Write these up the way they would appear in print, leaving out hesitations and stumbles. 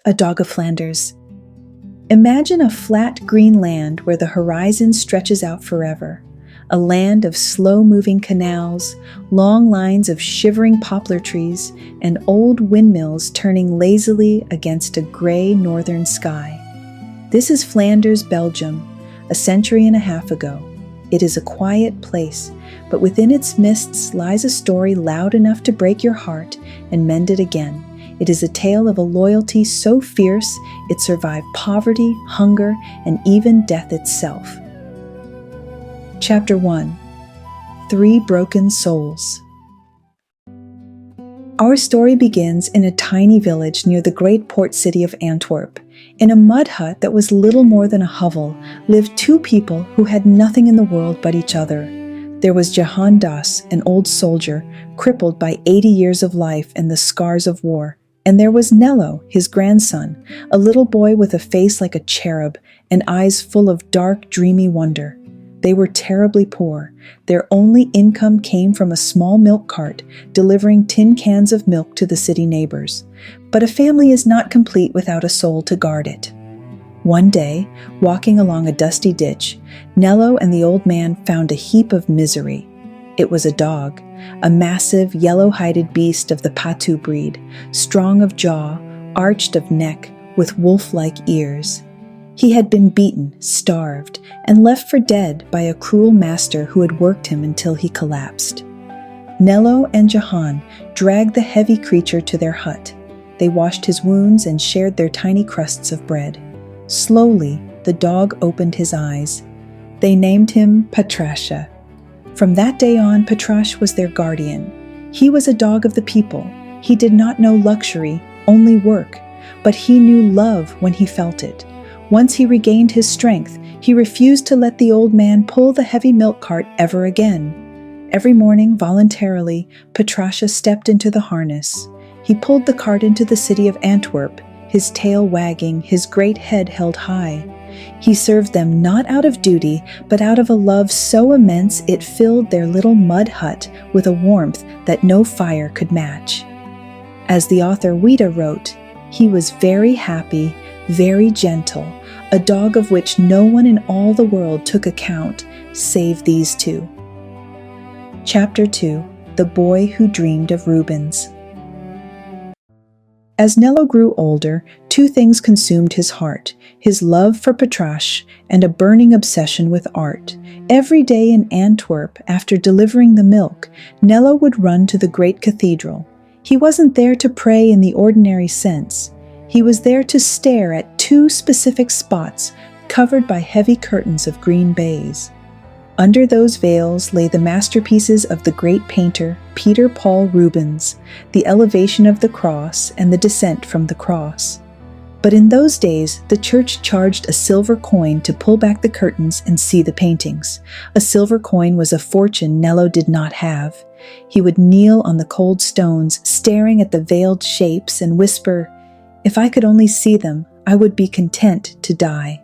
A Dog of Flanders. Imagine a flat green land where the horizon stretches out forever. A land of slow-moving canals, long lines of shivering poplar trees, and old windmills turning lazily against a gray northern sky. This is Flanders, Belgium, a century and a half ago. It is a quiet place, but within its mists lies a story loud enough to break your heart and mend it again. It is a tale of a loyalty so fierce it survived poverty, hunger, and even death itself. Chapter 1. 3 Broken Souls. Our story begins in a tiny village near the great port city of Antwerp. In a mud hut that was little more than a hovel lived 2 people who had nothing in the world but each other. There was Johan Das, an old soldier, crippled by 80 years of life and the scars of war. And there was Nello, his grandson, a little boy with a face like a cherub and eyes full of dark, dreamy wonder. They were terribly poor. Their only income came from a small milk cart, delivering tin cans of milk to the city neighbors. But a family is not complete without a soul to guard it. One day, walking along a dusty ditch, Nello and the old man found a heap of misery. It was a dog, a massive, yellow-hided beast of the Patu breed, strong of jaw, arched of neck, with wolf-like ears. He had been beaten, starved, and left for dead by a cruel master who had worked him until he collapsed. Nello and Johan dragged the heavy creature to their hut. They washed his wounds and shared their tiny crusts of bread. Slowly, the dog opened his eyes. They named him Patrasche. From that day on, Patrasche was their guardian. He was a dog of the people. He did not know luxury, only work, but he knew love when he felt it. Once he regained his strength, he refused to let the old man pull the heavy milk cart ever again. Every morning, voluntarily, Patrasche stepped into the harness. He pulled the cart into the city of Antwerp, his tail wagging, his great head held high. He served them not out of duty, but out of a love so immense it filled their little mud hut with a warmth that no fire could match. As the author Ouida wrote, he was very happy, very gentle, a dog of which no one in all the world took account, save these 2. Chapter 2. The Boy Who Dreamed of Rubens. As Nello grew older, 2 things consumed his heart: his love for Patrasche and a burning obsession with art. Every day in Antwerp, after delivering the milk, Nello would run to the great cathedral. He wasn't there to pray in the ordinary sense. He was there to stare at 2 specific spots covered by heavy curtains of green baize. Under those veils lay the masterpieces of the great painter Peter Paul Rubens, the Elevation of the Cross and the Descent from the Cross. But in those days, the church charged a silver coin to pull back the curtains and see the paintings. A silver coin was a fortune Nello did not have. He would kneel on the cold stones, staring at the veiled shapes and whisper, "If I could only see them, I would be content to die."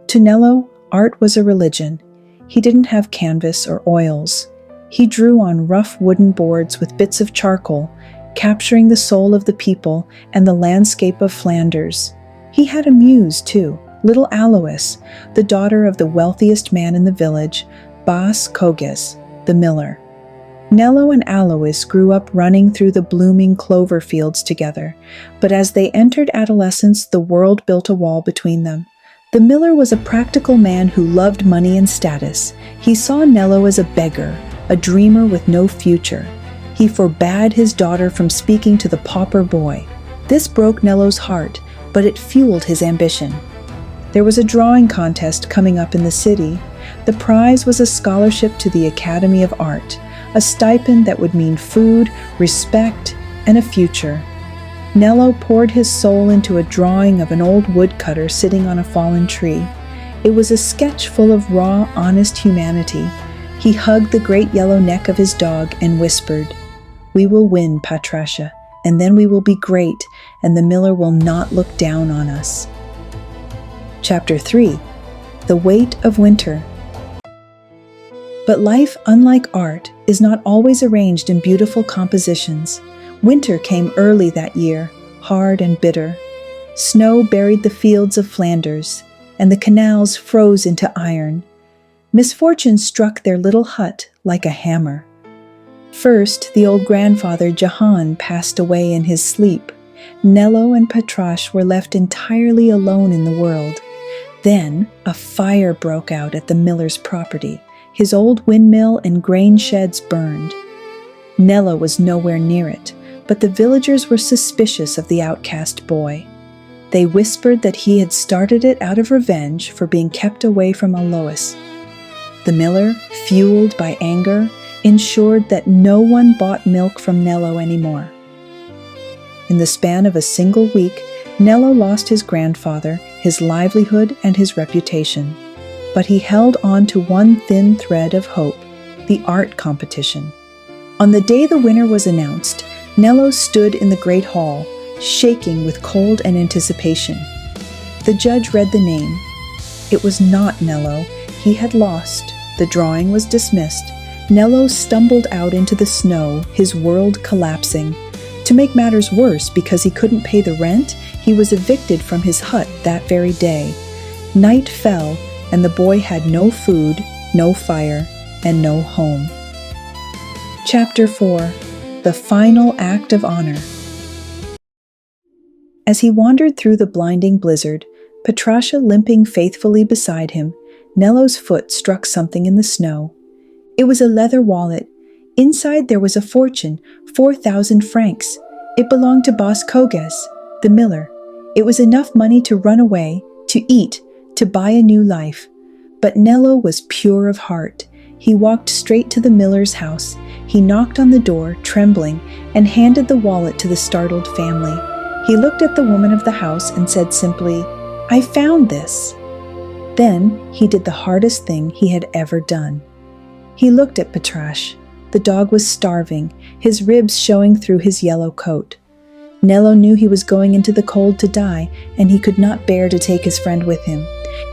To Nello, art was a religion. He didn't have canvas or oils. He drew on rough wooden boards with bits of charcoal, capturing the soul of the people and the landscape of Flanders. He had a muse, too, little Alois, the daughter of the wealthiest man in the village, Baas Koges, the miller. Nello and Alois grew up running through the blooming clover fields together, but as they entered adolescence, the world built a wall between them. The miller was a practical man who loved money and status. He saw Nello as a beggar, a dreamer with no future. He forbade his daughter from speaking to the pauper boy. This broke Nello's heart, but it fueled his ambition. There was a drawing contest coming up in the city. The prize was a scholarship to the Academy of Art, a stipend that would mean food, respect, and a future. Nello poured his soul into a drawing of an old woodcutter sitting on a fallen tree. It was a sketch full of raw, honest humanity. He hugged the great yellow neck of his dog and whispered, "We will win, Patrasche, and then we will be great, and the miller will not look down on us." Chapter 3. The Weight of Winter. But life, unlike art, is not always arranged in beautiful compositions. Winter came early that year, hard and bitter. Snow buried the fields of Flanders, and the canals froze into iron. Misfortune struck their little hut like a hammer. First, the old grandfather Jahan passed away in his sleep. Nello and Patrasche were left entirely alone in the world. Then, a fire broke out at the miller's property. His old windmill and grain sheds burned. Nello was nowhere near it, but the villagers were suspicious of the outcast boy. They whispered that he had started it out of revenge for being kept away from Alois. The miller, fueled by anger, ensured that no one bought milk from Nello anymore. In the span of a single week, Nello lost his grandfather, his livelihood, and his reputation. But he held on to one thin thread of hope, the art competition. On the day the winner was announced, Nello stood in the great hall, shaking with cold and anticipation. The judge read the name. It was not Nello. He had lost. The drawing was dismissed. Nello stumbled out into the snow, his world collapsing. To make matters worse, because he couldn't pay the rent, he was evicted from his hut that very day. Night fell, and the boy had no food, no fire, and no home. Chapter 4. The Final Act of Honor. As he wandered through the blinding blizzard, Patrasche limping faithfully beside him, Nello's foot struck something in the snow. It was a leather wallet. Inside there was a fortune, 4,000 francs. It belonged to Boss Koges, the miller. It was enough money to run away, to eat, to buy a new life. But Nello was pure of heart. He walked straight to the miller's house. He knocked on the door, trembling, and handed the wallet to the startled family. He looked at the woman of the house and said simply, "I found this." Then he did the hardest thing he had ever done. He looked at Patrasche. The dog was starving, his ribs showing through his yellow coat. Nello knew he was going into the cold to die, and he could not bear to take his friend with him.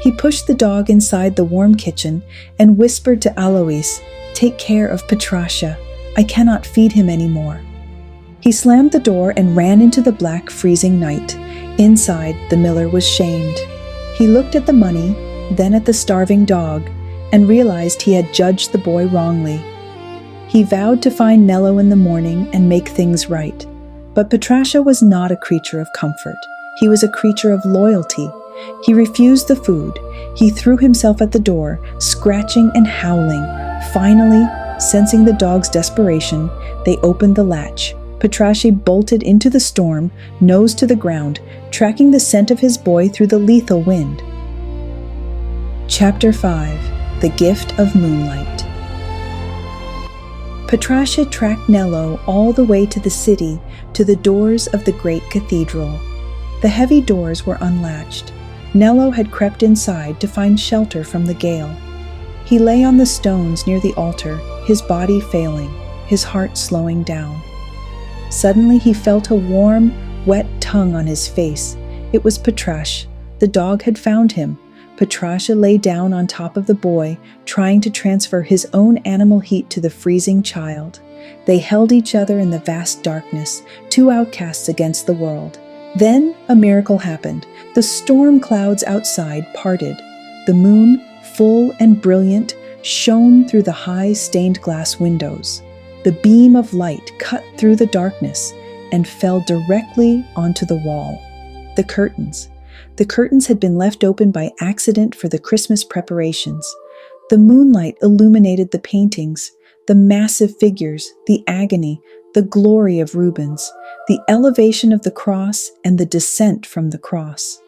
He pushed the dog inside the warm kitchen and whispered to Alois, "Take care of Patrasche. I cannot feed him anymore." He slammed the door and ran into the black, freezing night. Inside, the miller was shamed. He looked at the money, then at the starving dog, and realized he had judged the boy wrongly. He vowed to find Nello in the morning and make things right. But Patrasche was not a creature of comfort. He was a creature of loyalty. He refused the food. He threw himself at the door, scratching and howling. Finally, sensing the dog's desperation, they opened the latch. Patrasche bolted into the storm, nose to the ground, tracking the scent of his boy through the lethal wind. Chapter 5. The Gift of Moonlight. Patrasche tracked Nello all the way to the city, to the doors of the great cathedral. The heavy doors were unlatched. Nello had crept inside to find shelter from the gale. He lay on the stones near the altar, his body failing, his heart slowing down. Suddenly he felt a warm, wet tongue on his face. It was Patrasche. The dog had found him. Patrasche lay down on top of the boy, trying to transfer his own animal heat to the freezing child. They held each other in the vast darkness, two outcasts against the world. Then a miracle happened. The storm clouds outside parted. The moon, full and brilliant, shone through the high stained glass windows. The beam of light cut through the darkness and fell directly onto the wall. The curtains. The curtains had been left open by accident for the Christmas preparations. The moonlight illuminated the paintings, the massive figures, the agony, the glory of Rubens, the elevation of the cross and the descent from the cross.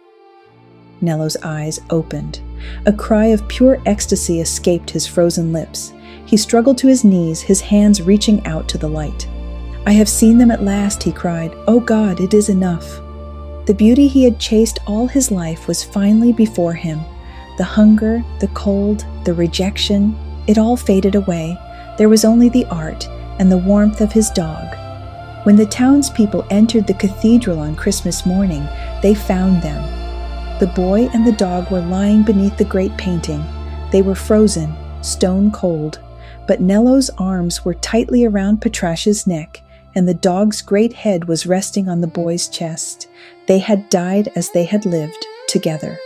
Nello's eyes opened. A cry of pure ecstasy escaped his frozen lips. He struggled to his knees, his hands reaching out to the light. "I have seen them at last," he cried. "Oh God, it is enough." The beauty he had chased all his life was finally before him. The hunger, the cold, the rejection, it all faded away. There was only the art and the warmth of his dog. When the townspeople entered the cathedral on Christmas morning, they found them. The boy and the dog were lying beneath the great painting. They were frozen, stone cold, but Nello's arms were tightly around Patrasche's neck, and the dog's great head was resting on the boy's chest. They had died as they had lived, together.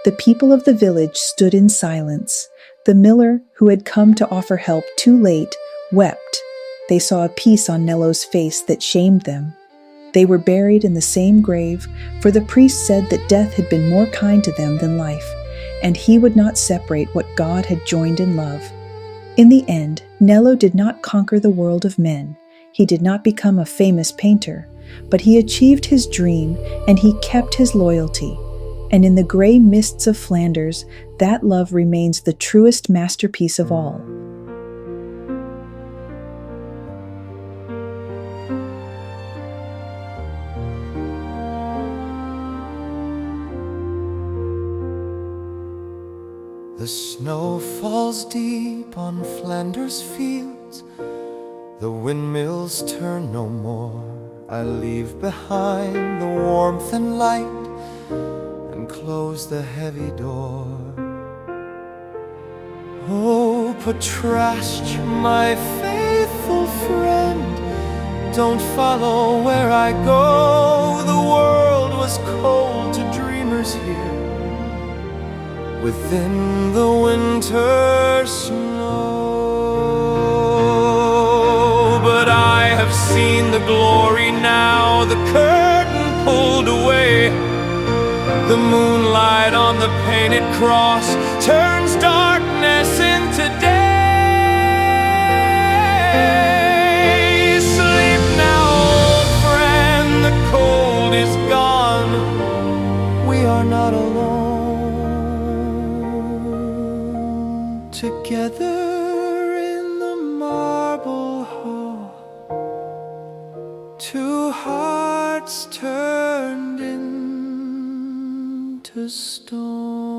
The people of the village stood in silence. The miller, who had come to offer help too late, wept. They saw a piece on Nello's face that shamed them. They were buried in the same grave, for the priest said that death had been more kind to them than life, and he would not separate what God had joined in love. In the end, Nello did not conquer the world of men. He did not become a famous painter, but he achieved his dream and he kept his loyalty. And in the gray mists of Flanders, that love remains the truest masterpiece of all. The snow falls deep on Flanders fields. The windmills turn no more. I leave behind the warmth and light and close the heavy door. Oh, Patrasche, my faithful friend, don't follow where I go. The world was cold to dreamers here within the winter snow. But I have seen the glory now, the curtain pulled away. The moonlight on the painted cross turns darkness into day. Sleep now, old friend, the cold is gone. We are not alone. Together in the marble hall, two hearts turned into stone.